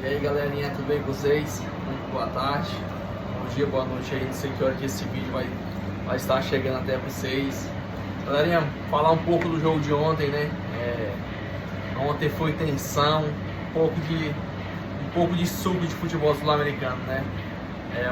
E aí galerinha, tudo bem com vocês? Muito boa tarde, bom dia, boa noite aí, não sei que hora que esse vídeo vai estar chegando até vocês. Galerinha, falar um pouco do jogo de ontem, né? Ontem foi tensão, um pouco de suco de futebol sul-americano, né?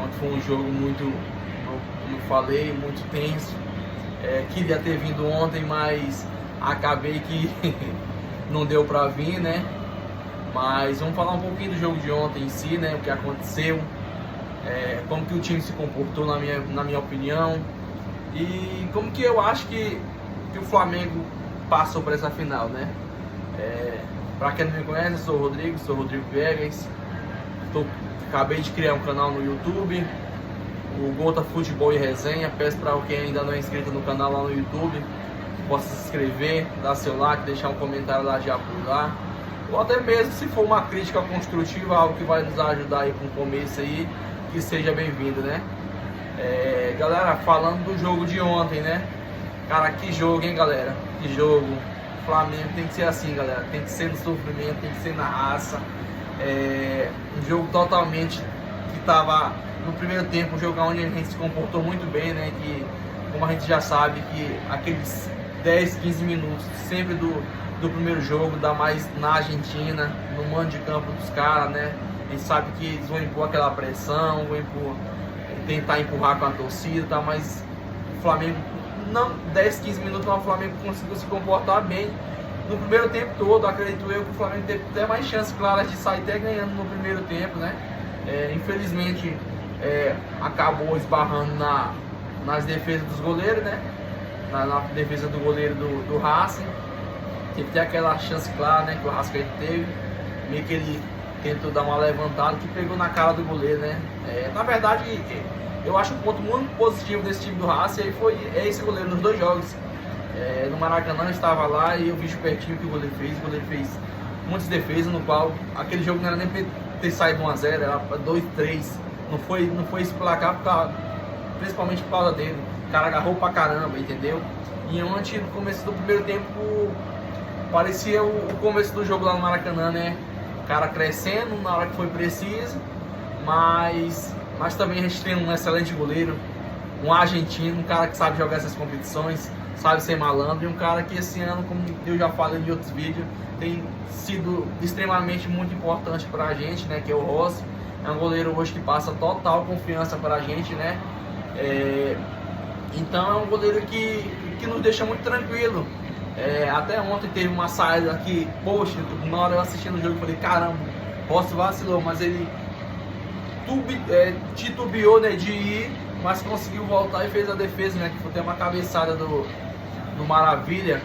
Ontem foi um jogo muito, como eu falei, muito tenso. Queria ter vindo ontem, mas acabei que não deu pra vir, né? Mas vamos falar um pouquinho do jogo de ontem em si, né? O que aconteceu, como que o time se comportou na minha opinião, e como que eu acho que o Flamengo passou para essa final, né? Para quem não me conhece, eu sou o Rodrigo Viegas. Acabei de criar um canal no YouTube, o Gota Futebol e Resenha. Peço para quem ainda não é inscrito no canal lá no YouTube, possa se inscrever, dar seu like, deixar um comentário lá de apoio lá. Ou até mesmo se for uma crítica construtiva, algo que vai nos ajudar aí com o começo aí, que seja bem-vindo, né? Galera, falando do jogo de ontem, né? Cara, que jogo, hein, galera? Que jogo. O Flamengo tem que ser assim, galera. Tem que ser no sofrimento, tem que ser na raça. Um jogo totalmente que tava no primeiro tempo, um jogo onde a gente se comportou muito bem, né? Que, como a gente já sabe, que aqueles 10, 15 minutos sempre do primeiro jogo, dá mais na Argentina, no mando de campo dos caras, né? A gente sabe que eles vão impor aquela pressão, tentar empurrar com a torcida, tá? Mas o Flamengo, não 10, 15 minutos, mas o Flamengo conseguiu se comportar bem no primeiro tempo todo. Acredito eu que o Flamengo teve até mais chances claras de sair até ganhando no primeiro tempo, né? Infelizmente, acabou esbarrando nas defesas dos goleiros, né? Na defesa do goleiro do Racing. Teve até aquela chance clara, né, que o Arrascaeta teve, meio que ele tentou dar uma levantada que pegou na cara do goleiro, né? Na verdade, eu acho um ponto muito positivo desse time do Racing é esse goleiro nos dois jogos. No Maracanã eu estava lá e eu vi pertinho o que o goleiro fez muitas defesas, no qual aquele jogo não era nem para ter saído 1 a 0, era 2-3, não foi esse placar principalmente por causa dele. O cara agarrou pra caramba, entendeu? E ontem, no começo do primeiro tempo, parecia o começo do jogo lá no Maracanã, né? O cara crescendo na hora que foi preciso, mas também a gente tem um excelente goleiro, um argentino, um cara que sabe jogar essas competições, sabe ser malandro, e um cara que esse ano, como eu já falei em outros vídeos, tem sido extremamente muito importante pra gente, né? Que é o Rossi. É um goleiro hoje que passa total confiança pra gente, né? Então é um goleiro que nos deixa muito tranquilo. Até ontem teve uma saída que, poxa, na hora eu assistindo o jogo eu falei, caramba, Rossi vacilou, mas ele titubeou, né, de ir, mas conseguiu voltar e fez a defesa, né, que foi até uma cabeçada do Maravilha,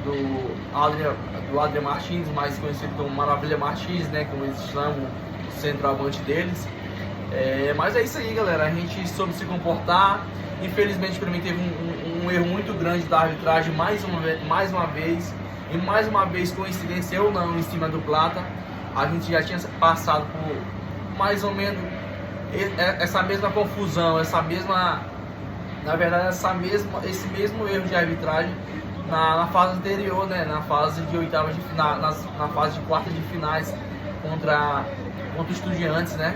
do Adrian Martins, mais conhecido como Maravilha Martins, né, como eles chamam o centroavante deles. Mas é isso aí, galera, a gente soube se comportar. Infelizmente para mim teve um erro muito grande da arbitragem mais uma vez, coincidência ou não, em cima do Plata. A gente já tinha passado por mais ou menos essa mesma confusão, esse mesmo erro de arbitragem na fase anterior, né? Na fase de oitavas de final, na fase de quartas de finais contra o Estudiantes, né?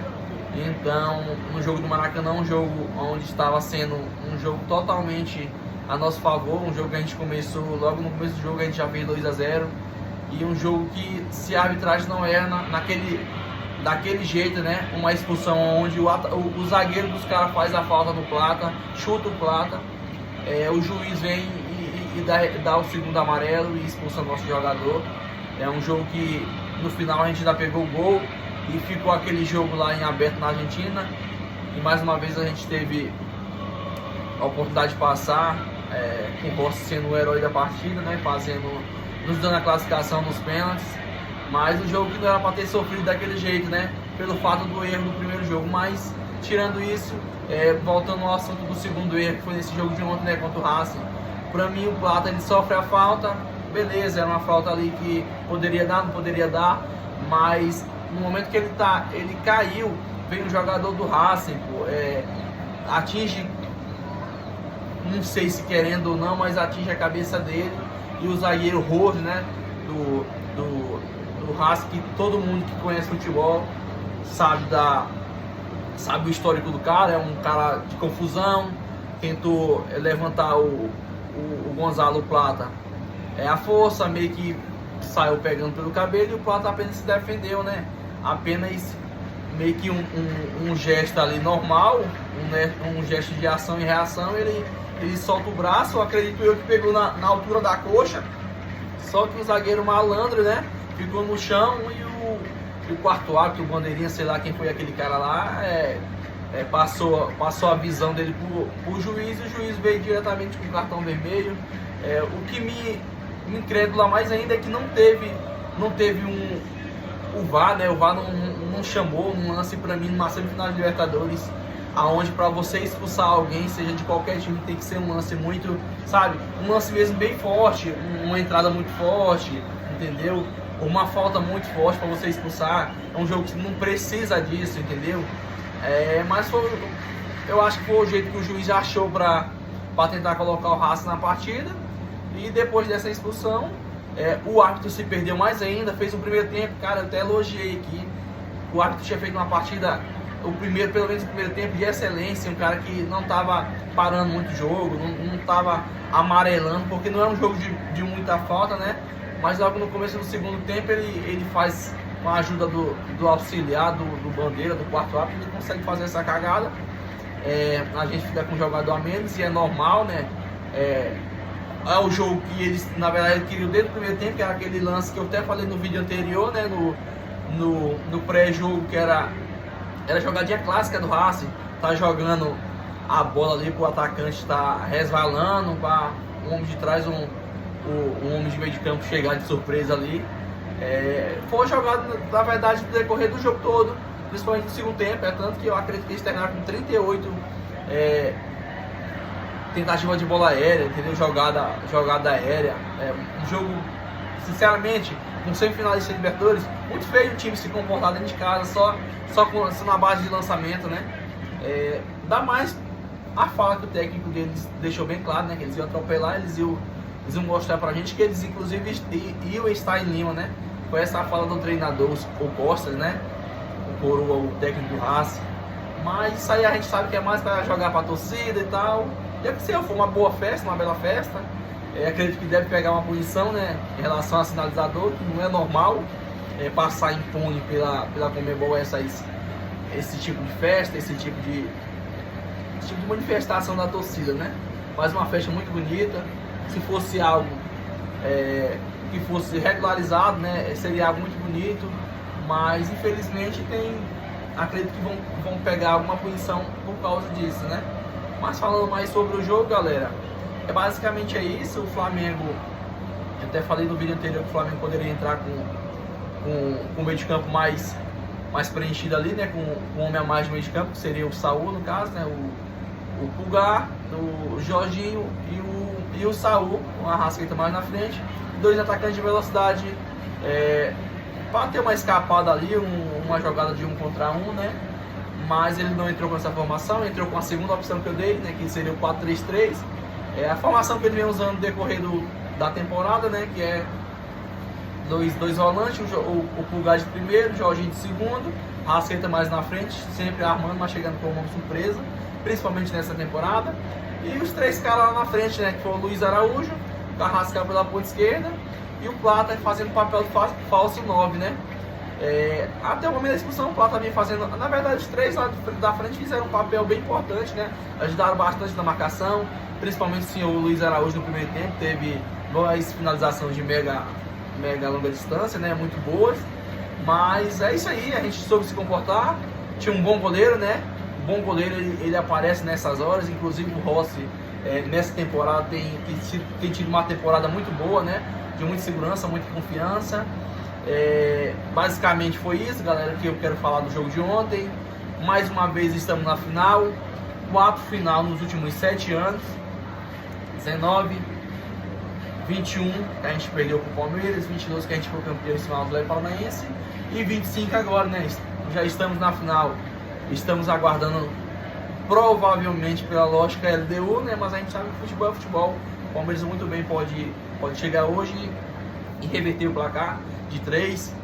Então, no jogo do Maracanã, um jogo onde estava sendo um jogo totalmente a nosso favor, um jogo que a gente começou, logo no começo do jogo a gente já fez 2 a 0, e um jogo que, se a arbitragem não era daquele jeito, né, uma expulsão onde o zagueiro dos caras faz a falta no Plata, chuta o Plata, o juiz vem e dá o segundo amarelo e expulsa o nosso jogador. É um jogo que no final a gente ainda pegou o gol e ficou aquele jogo lá em aberto na Argentina, e mais uma vez a gente teve a oportunidade de passar, com o Rossi sendo o herói da partida, né, nos dando a classificação nos pênaltis. Mas um jogo que não era para ter sofrido daquele jeito, né, pelo fato do erro do primeiro jogo. Mas tirando isso, voltando ao assunto do segundo erro, que foi nesse jogo de ontem, né, contra o Racing, para mim o Plata ele sofre a falta, beleza, era uma falta ali que poderia dar, não poderia dar, mas no momento que ele caiu, vem um jogador do Racing, atinge, não sei se querendo ou não, mas atinge a cabeça dele, e o zagueiro Rose, né, do Racing, que todo mundo que conhece futebol sabe o histórico do cara, é um cara de confusão, tentou levantar o Gonzalo Plata, a força, meio que saiu pegando pelo cabelo e o Plata apenas se defendeu, né? Apenas meio que um gesto ali normal, um gesto de ação e reação, ele solta o braço, acredito eu que pegou na altura da coxa, só que o zagueiro malandro, né, ficou no chão e o quarto árbitro, o bandeirinha, sei lá quem foi aquele cara lá, passou a visão dele pro juiz, e o juiz veio diretamente com o cartão vermelho. O que me incrédula mais ainda é que não teve o VAR, né? O VAR não chamou um lance pra mim numa semifinal de Libertadores, aonde para você expulsar alguém, seja de qualquer time, tem que ser um lance muito, sabe? Um lance mesmo bem forte, uma entrada muito forte, entendeu? Uma falta muito forte para você expulsar. É um jogo que não precisa disso, entendeu? Mas eu acho que foi o jeito que o juiz achou para tentar colocar o Racing na partida. E depois dessa expulsão, o árbitro se perdeu mais ainda, fez um primeiro tempo, cara, eu até elogiei aqui. O árbitro tinha feito uma partida, pelo menos o primeiro tempo, de excelência, um cara que não estava parando muito o jogo, não estava amarelando, porque não é um jogo de muita falta, né? Mas logo no começo do segundo tempo ele faz, com a ajuda do auxiliar, do bandeira, do quarto árbitro, ele consegue fazer essa cagada. A gente fica com o jogador a menos e é normal, né? É o jogo que eles, na verdade, queriam desde o primeiro tempo, que era aquele lance que eu até falei no vídeo anterior, né? No pré-jogo, que era jogadinha clássica do Racing, tá jogando a bola ali pro atacante, tá resvalando, para o homem de trás, um homem de meio de campo chegar de surpresa ali. Foi jogado, na verdade, no decorrer do jogo todo, principalmente no segundo tempo, tanto que eu acredito que eles terminaram com 38 tentativa de bola aérea, entendeu? Jogada aérea. Um jogo, sinceramente, com semifinalista de Libertadores, muito feio o time se comportar dentro de casa, só na base de lançamento, né? Dá mais a fala que o técnico deles deixou bem claro, né? Que eles iam atropelar, eles iam mostrar pra gente que eles, inclusive, iam estar em Lima, né? Foi essa a fala do treinador, o Costas, né? O Coroa, o técnico do Racing. Mas isso aí a gente sabe que é mais pra jogar pra torcida e tal. E se foi uma boa festa, uma bela festa. Acredito que deve pegar uma punição, né, em relação ao sinalizador, que não é normal passar impune pela Conmebol esse tipo de festa, esse tipo de manifestação da torcida, né? Mas uma festa muito bonita. Se fosse algo que fosse regularizado, né, seria algo muito bonito. Mas infelizmente acredito que vão pegar alguma punição por causa disso, né? Mas falando mais sobre o jogo, galera, basicamente isso. O Flamengo, eu até falei no vídeo anterior que o Flamengo poderia entrar com o meio de campo mais preenchido ali, né? Com um homem a mais de meio de campo, que seria o Saúl, no caso, né? O Pulgar, o Jorginho e o Saúl, com a Arrascaeta mais na frente, dois atacantes de velocidade, para ter uma escapada ali, uma jogada de 1 contra 1, né? Mas ele não entrou com essa formação, entrou com a segunda opção que eu dei, né, que seria o 4-3-3. A formação que ele vem usando no decorrer da temporada, né, que é dois volantes, o Pulgar de primeiro, o Jorginho de segundo, a Arrascaeta mais na frente, sempre armando, mas chegando com uma surpresa, principalmente nessa temporada. E os três caras lá na frente, né, que foi o Luiz Araújo, o Carrascal pela ponta esquerda e o Plata fazendo papel de falso 9, né? Até o momento da expulsão, o Plata vem fazendo, na verdade, os três lá da frente fizeram um papel bem importante, né? Ajudaram bastante na marcação, principalmente sim, o Luiz Araújo no primeiro tempo teve boas finalizações de mega longa distância, né? Muito boas. Mas é isso aí, a gente soube se comportar. Tinha um bom goleiro, né? O bom goleiro ele aparece nessas horas, inclusive o Rossi nessa temporada tem tido uma temporada muito boa, né? De muita segurança, muita confiança. Basicamente foi isso, galera, que eu quero falar do jogo de ontem. Mais uma vez estamos na final, 4 final nos últimos 7 anos, 19, 21 que a gente perdeu pro Palmeiras, 22 que a gente foi campeão em cima do Atlético Paranaense e 25 agora, né? Já estamos na final, estamos aguardando provavelmente pela lógica LDU, né? Mas a gente sabe que futebol é futebol. O Palmeiras muito bem pode chegar hoje e reverter o placar de 3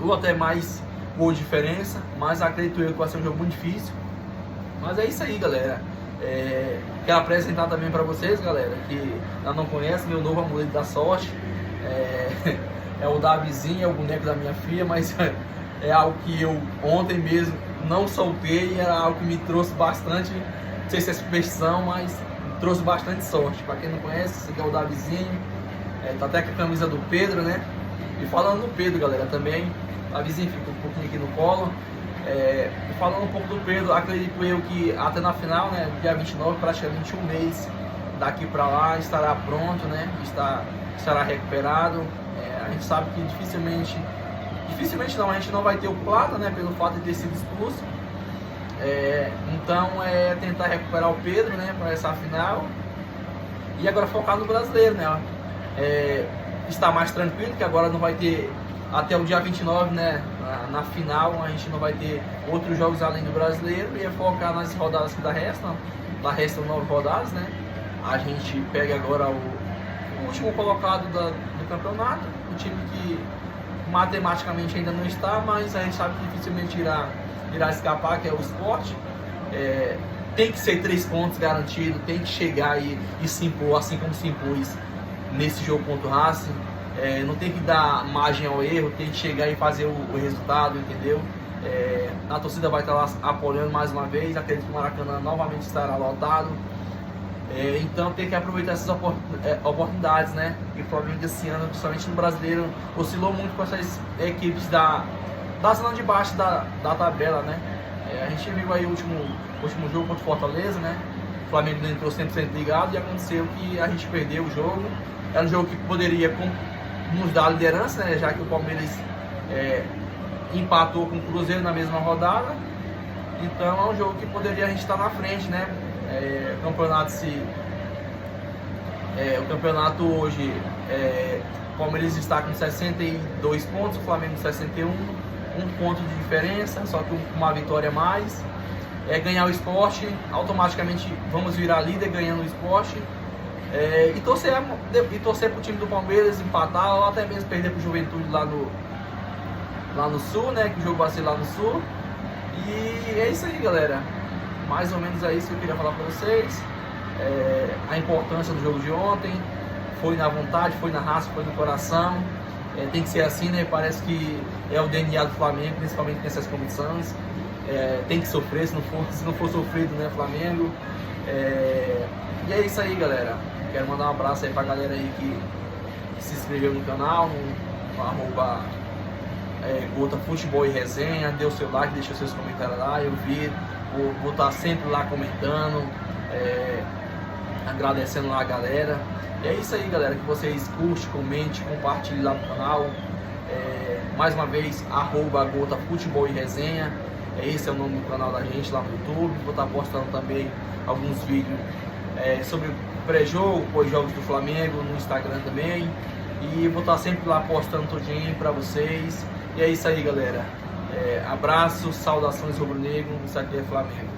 ou até mais gol de diferença, mas acredito eu que vai ser um jogo muito difícil. Mas é isso aí, galera. Quero apresentar também para vocês, galera, que ainda não conhecem, meu novo amuleto da sorte. É o Davizinho, é o boneco da minha filha, mas é algo que eu ontem mesmo não soltei, era algo que me trouxe bastante, não sei se é superstição, mas trouxe bastante sorte. Para quem não conhece, esse aqui é o Davizinho, tá até com a camisa do Pedro, né? E falando do Pedro, galera, também, Davizinho fica um pouquinho aqui no colo. Falando um pouco do Pedro, acredito eu que até na final, né, dia 29, praticamente um mês daqui para lá, estará pronto, né, estará recuperado. A gente sabe que dificilmente não, a gente não vai ter o plata, né, pelo fato de ter sido expulso. Então tentar recuperar o Pedro, né, para essa final. E agora focar no brasileiro, né, estar mais tranquilo, que agora não vai ter até o dia 29, né, na final a gente não vai ter outros jogos além do brasileiro, e focar nas rodadas que restam 9 rodadas, né. A gente pega agora o último colocado do campeonato, o time que matematicamente ainda não está, mas a gente sabe que dificilmente irá escapar, que é o Sport. Tem que ser 3 pontos garantidos, tem que chegar e se impor, assim como se impôs nesse jogo contra o Racing. Não tem que dar margem ao erro, tem que chegar e fazer o resultado, entendeu? A torcida vai estar lá apoiando mais uma vez, acredito que o Maracanã novamente estará lotado. Então tem que aproveitar essas oportunidades, né? E o Flamengo esse ano, principalmente no brasileiro, oscilou muito com essas equipes da zona de baixo da tabela, né? A gente viu aí o último jogo contra o Fortaleza, né? O Flamengo não entrou 100% ligado e aconteceu que a gente perdeu o jogo. Era um jogo que poderia nos dar a liderança, né? Já que o Palmeiras empatou com o Cruzeiro na mesma rodada. Então é um jogo que poderia a gente estar na frente, né? O campeonato hoje, o Palmeiras está com 62 pontos, o Flamengo 61, um ponto de diferença, só que uma vitória a mais. Ganhar o Sport, automaticamente vamos virar líder ganhando o Sport. E torcer para o time do Palmeiras empatar, ou até mesmo perder para o Juventude lá no Sul, né? Que o jogo vai ser lá no Sul. E é isso aí, galera. Mais ou menos é isso que eu queria falar para vocês. A importância do jogo de ontem foi na vontade, foi na raça, foi no coração. Tem que ser assim, né? Parece que é o DNA do Flamengo, principalmente nessas competições. Tem que sofrer, se não for sofrido, né, Flamengo. E é isso aí, galera. Quero mandar um abraço aí pra galera aí que se inscreveu no canal, no arroba Gota Futebol e Resenha. Dê o seu like, deixa seus comentários lá. Eu vi, vou estar sempre lá comentando, agradecendo lá a galera. E é isso aí, galera, que vocês curtem, comentem, compartilhem lá no canal. Mais uma vez, arroba Gota Futebol e Resenha. Esse é o nome do canal da gente lá no YouTube. Vou estar postando também alguns vídeos sobre pré-jogo, pós-jogos do Flamengo no Instagram também. E vou estar sempre lá postando tudinho pra vocês. E é isso aí, galera. Abraços, saudações rubro-negro. Isso aqui é Flamengo.